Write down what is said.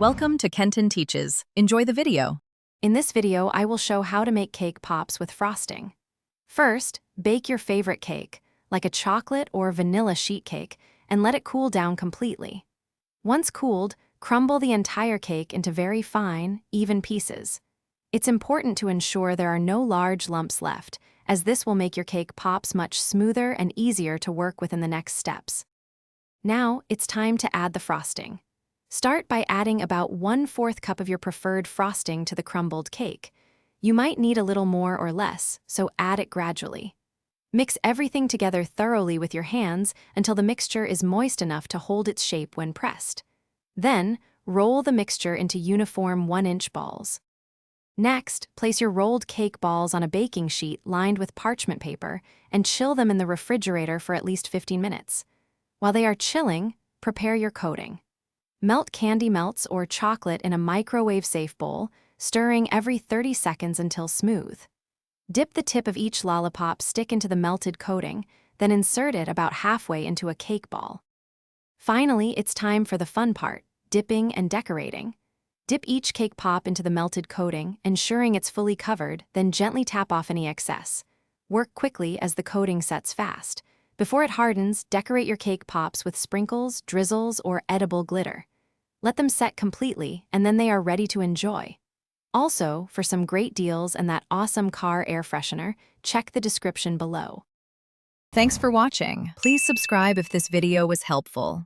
Welcome to Kenton Teaches. Enjoy the video. In this video, I will show how to make cake pops with frosting. First, bake your favorite cake, like a chocolate or vanilla sheet cake, and let it cool down completely. Once cooled, crumble the entire cake into very fine, even pieces. It's important to ensure there are no large lumps left, as this will make your cake pops much smoother and easier to work with in the next steps. Now, it's time to add the frosting. Start by adding about 1/4 cup of your preferred frosting to the crumbled cake. You might need a little more or less, so add it gradually. Mix everything together thoroughly with your hands until the mixture is moist enough to hold its shape when pressed. Then, roll the mixture into uniform 1-inch balls. Next, place your rolled cake balls on a baking sheet lined with parchment paper and chill them in the refrigerator for at least 15 minutes. While they are chilling, prepare your coating. Melt candy melts or chocolate in a microwave-safe bowl, stirring every 30 seconds until smooth. Dip the tip of each lollipop stick into the melted coating, then insert it about halfway into a cake ball. Finally, it's time for the fun part, dipping and decorating. Dip each cake pop into the melted coating, ensuring it's fully covered, then gently tap off any excess. Work quickly as the coating sets fast. Before it hardens, decorate your cake pops with sprinkles, drizzles, or edible glitter. Let them set completely, and then they are ready to enjoy. Also, for some great deals and that awesome car air freshener, check the description below. Thanks for watching. Please subscribe if this video was helpful.